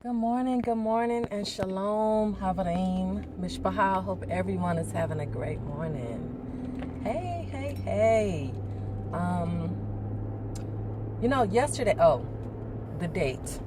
Good morning, and Shalom, chavarim, mishpacha. Hope everyone is having a great morning. Hey. Yesterday, the date.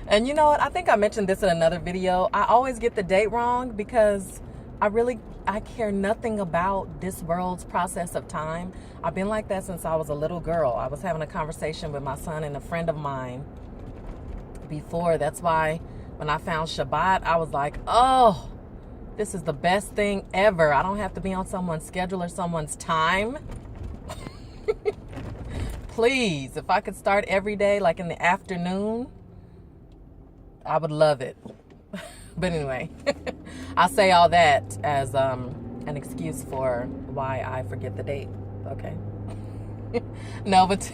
And you know what? I think I mentioned this in another video. I always get the date wrong because I care nothing about this world's process of time. I've been like that since I was a little girl. I was having a conversation with my son and a friend of mine before. That's why when I found Shabbat, I was like, oh, this is the best thing ever. I don't have to be on someone's schedule or someone's time. Please, if I could start every day like in the afternoon, I would love it. But anyway, I'll say all that as an excuse for why I forget the date. Okay. No, but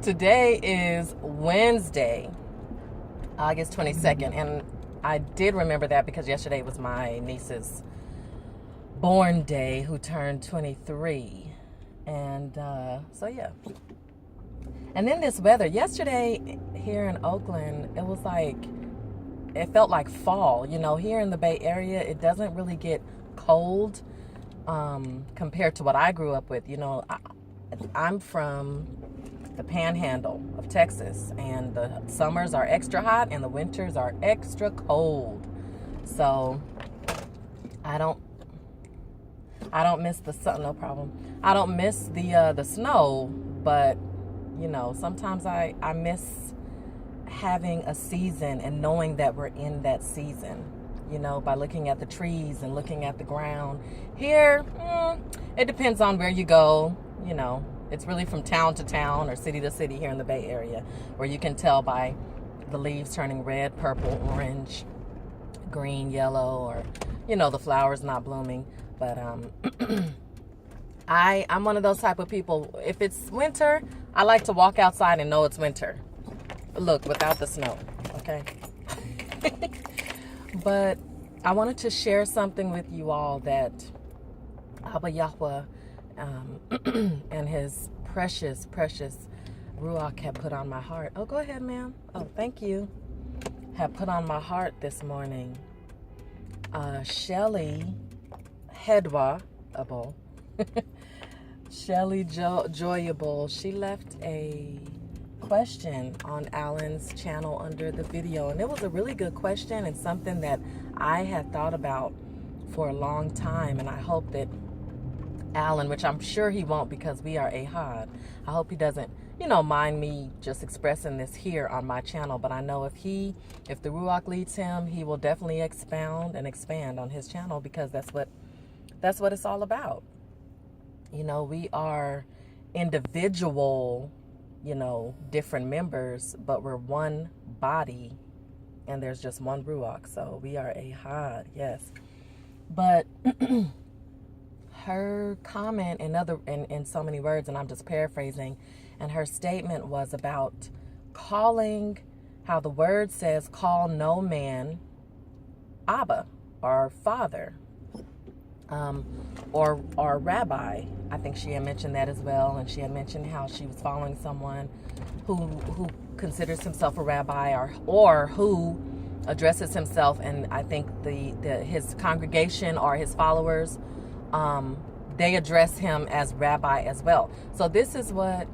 today is Wednesday, August 22nd. And I did remember that because yesterday was my niece's born day, who turned 23. And so, yeah. And then this weather. Yesterday here in Oakland, it felt like fall. You know, here in the Bay Area, it doesn't really get cold compared to what I grew up with. You know, I'm from the panhandle of Texas, and the summers are extra hot and the winters are extra cold. So I don't miss the sun. No problem. I don't miss the snow, but you know, sometimes I miss having a season and knowing that we're in that season, you know, by looking at the trees and looking at the ground. Here, it depends on where you go. You know, it's really from town to town or city to city here in the Bay Area, where you can tell by the leaves turning red, purple, orange, green, yellow, or, you know, the flowers not blooming. But I'm one of those type of people. If it's winter, I like to walk outside and know it's winter. Look, without the snow, okay? But I wanted to share something with you all that MatithYahu and his precious Ruach had put on my heart. Oh, go ahead, ma'am. Oh, thank you. Had put on my heart this morning. Shelly chedwah, Shelly Joyable, she left a question on Alan's channel under the video, and it was a really good question and something that I had thought about for a long time. And I hope that Alan, which I'm sure he won't because we are ahad, I hope he doesn't, you know, mind me just expressing this here on my channel. But I know if the Ruach leads him, he will definitely expound and expand on his channel, because that's what it's all about. You know, we are individual, you know, different members, but we're one body, and there's just one Ruach. So we are ahad, yes. But her comment in so many words, and I'm just paraphrasing, and her statement was about calling, how the word says, call no man Abba, or Father, or Rabbi. I think she had mentioned that as well, and she had mentioned how she was following someone who considers himself a rabbi, or who addresses himself, and I think his congregation or his followers, they address him as rabbi as well. So this is what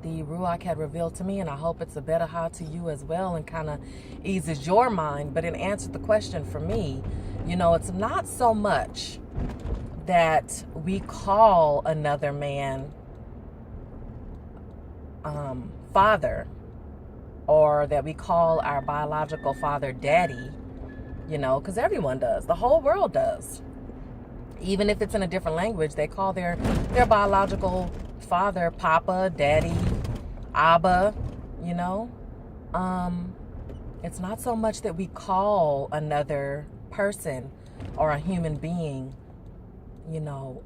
the Ruach had revealed to me, and I hope it's a better ha to you as well, and kind of eases your mind. But it answered the question for me. You know, it's not so much that we call another man father, or that we call our biological father daddy, you know, because everyone does. The whole world does. Even if it's in a different language, they call their biological father papa, daddy, abba, you know. It's not so much that we call another person or a human being, you know,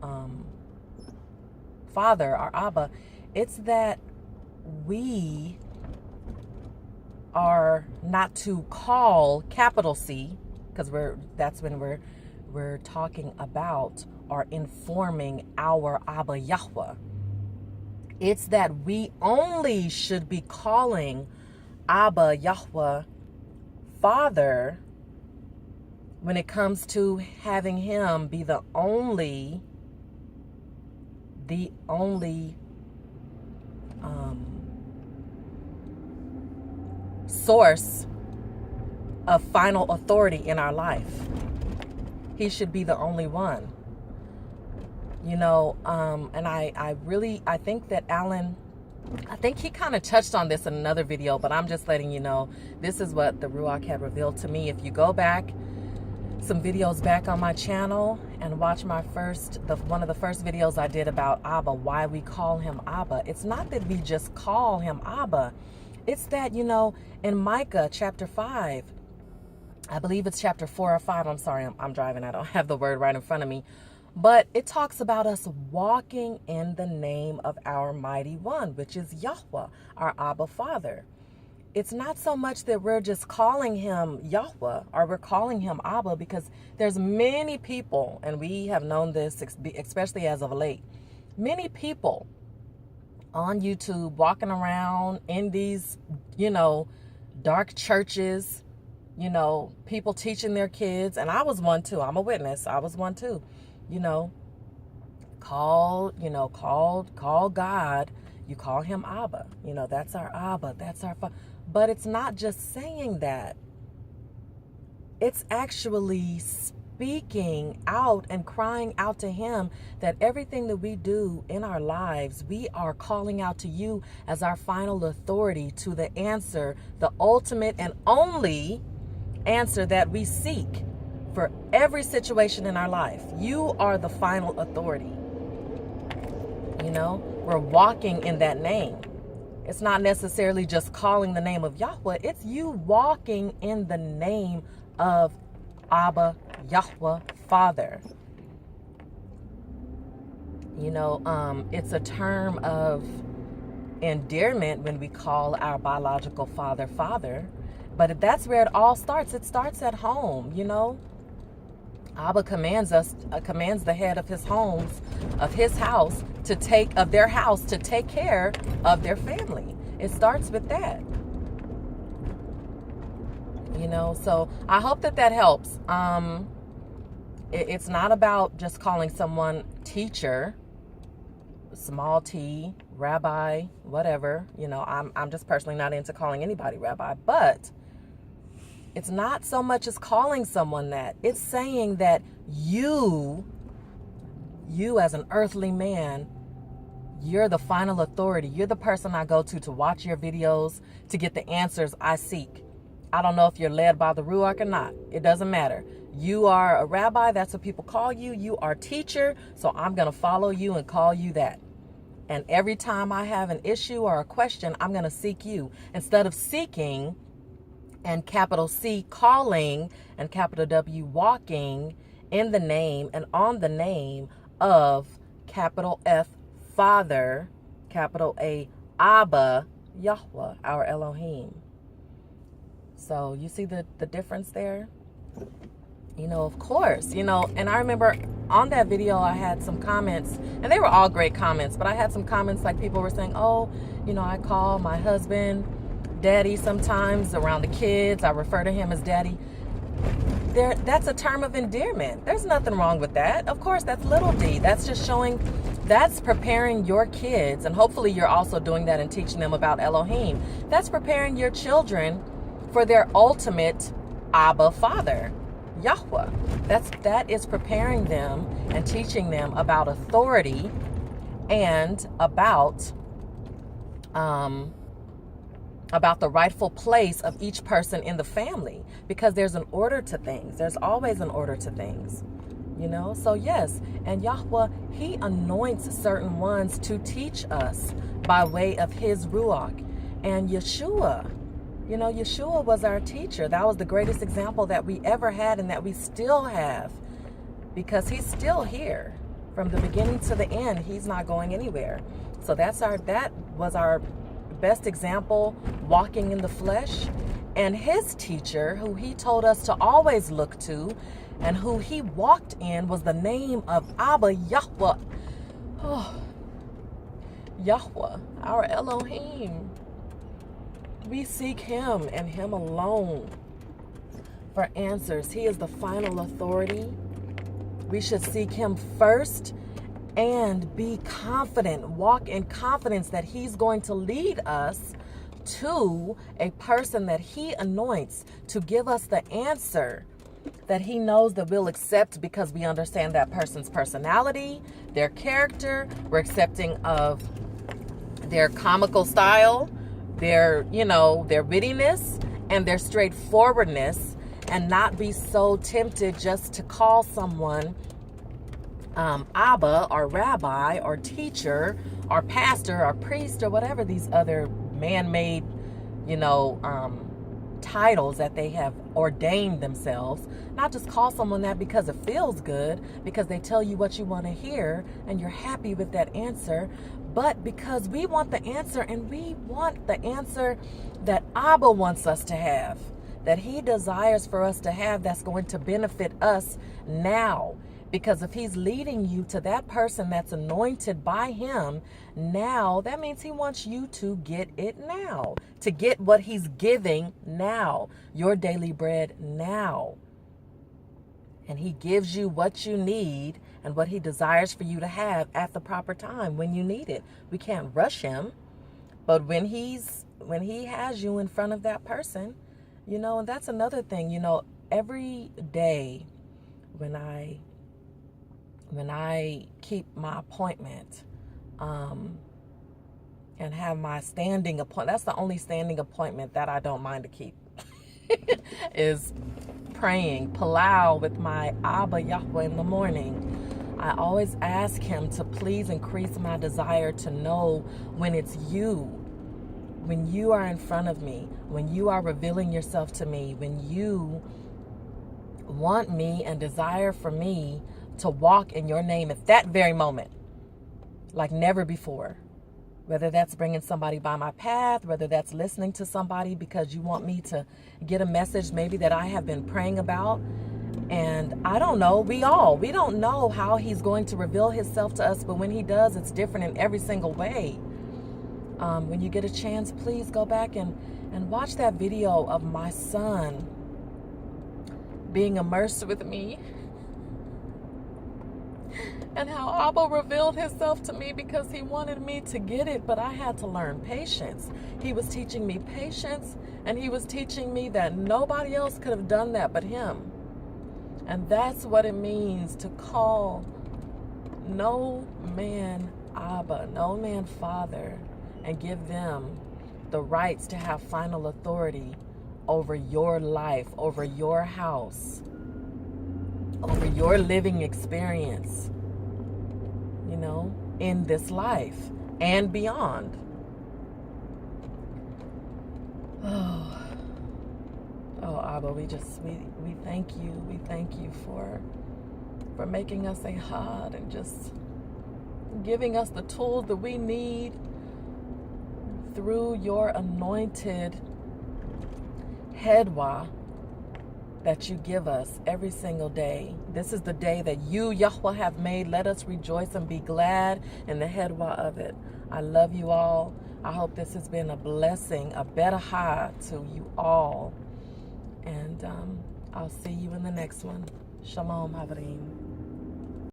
father or abba. It's that we are not to call capital C, because that's when we're talking about or informing our MatithYahu. It's that we only should be calling Abba, Yahweh, Father, when it comes to having him be the only source of final authority in our life. He should be the only one. You know, and I think that Alan, I think he kind of touched on this in another video, but I'm just letting you know, this is what the Ruach had revealed to me. If you go back some videos back on my channel and watch my one of the first videos I did about Abba, why we call him Abba. It's not that we just call him Abba. It's that, you know, in Mikah chapter 5, I believe it's chapter 4 or 5. I'm sorry, I'm driving. I don't have the word right in front of me. But it talks about us walking in the name of our mighty one, which is Yahweh, our Abba Father. It's not so much that we're just calling him Yahweh or we're calling him Abba, because there's many people, and we have known this, especially as of late, many people on YouTube walking around in these, you know, dark churches, you know, people teaching their kids, and I was one too. I'm a witness. I was one too. You know, call God. You call him Abba. You know, that's our Abba. That's our Father. But it's not just saying that. It's actually speaking out and crying out to him that everything that we do in our lives, we are calling out to you as our final authority to the answer, the ultimate and only answer that we seek for every situation in our life. You are the final authority. You know, we're walking in that name. It's not necessarily just calling the name of Yahweh. It's you walking in the name of Abba, Yahweh, Father. You know, it's a term of endearment when we call our biological father, Father. But that's where it all starts. It starts at home, you know. Abba commands the head of his house to take care of their family. It starts with that. You know, so I hope that helps. It's not about just calling someone teacher, small t, rabbi, whatever. You know, I'm just personally not into calling anybody rabbi, but it's not so much as calling someone that. It's saying that you as an earthly man, you're the final authority. You're the person I go to watch your videos, to get the answers I seek. I don't know if you're led by the Ruach or not. It doesn't matter. You are a rabbi. That's what people call you. You are teacher. So I'm going to follow you and call you that. And every time I have an issue or a question, I'm going to seek you. Instead of seeking and capital C calling and capital W walking in the name and on the name of capital F Father, capital A Abba, Yahweh, our Elohim. So you see the difference there? You know, of course, you know, and I remember on that video I had some comments, and they were all great comments, but I had some comments like people were saying, oh, you know, I call my husband daddy sometimes around the kids. I refer to him as daddy. That's a term of endearment. There's nothing wrong with that. Of course, that's little d. That's just showing, that's preparing your kids, and hopefully you're also doing that and teaching them about Elohim. That's preparing your children for their ultimate Abba Father, Yahweh. That is preparing them and teaching them about authority and about the rightful place of each person in the family, because there's an order to things. There's always an order to things, you know? So yes, and Yahweh, he anoints certain ones to teach us by way of his Ruach. And Yahshua, you know, Yahshua was our teacher. That was the greatest example that we ever had and that we still have, because he's still here from the beginning to the end. He's not going anywhere. So that was our best example walking in the flesh. And his teacher, who he told us to always look to and who he walked in, was the name of Abba, Yahweh. Oh, Yahweh, our Elohim. We seek Him and Him alone for answers. He is the final authority. We should seek Him first and be confident, walk in confidence that He's going to lead us to a person that He anoints to give us the answer that He knows that we'll accept, because we understand that person's personality, their character. We're accepting of their comical style, their wittiness, and their straightforwardness, and not be so tempted just to call someone Abba or Rabbi or teacher or pastor or priest or whatever these other man-made, titles that they have ordained themselves. Not just call someone that because it feels good, because they tell you what you want to hear and you're happy with that answer, but because we want the answer, and we want the answer that Abba wants us to have, that He desires for us to have, that's going to benefit us now. Because if He's leading you to that person that's anointed by Him now, that means He wants you to get it now, to get what He's giving now, your daily bread now. And He gives you what you need and what He desires for you to have at the proper time when you need it. We can't rush Him, but when He has you in front of that person, and that's another thing, every day when I keep my appointment and have my standing appointment, that's the only standing appointment that I don't mind to keep, is praying Palal with my MatithYahu in the morning. I always ask Him to please increase my desire to know when it's you, when you are in front of me, when you are revealing yourself to me, when you want me and desire for me to walk in your name at that very moment, like never before. Whether that's bringing somebody by my path, whether that's listening to somebody because you want me to get a message maybe that I have been praying about. And I don't know, we don't know how He's going to reveal Himself to us, but when He does, it's different in every single way. When you get a chance, please go back and watch that video of my son being immersed with me, and how Abba revealed Himself to me because He wanted me to get it, but I had to learn patience. He was teaching me patience, and He was teaching me that nobody else could have done that but Him. And that's what it means to call no man Abba, no man Father, and give them the rights to have final authority over your life, over your house, over your living experience, in this life and beyond. Oh, Abba, we thank you. We thank you for making us a had and just giving us the tools that we need through your anointed chedwah that you give us every single day. This is the day that you, Yahweh, have made. Let us rejoice and be glad in the chedwah of it. I love you all. I hope this has been a blessing, a better ha to you all. And I'll see you in the next one. Shalom, chavarim.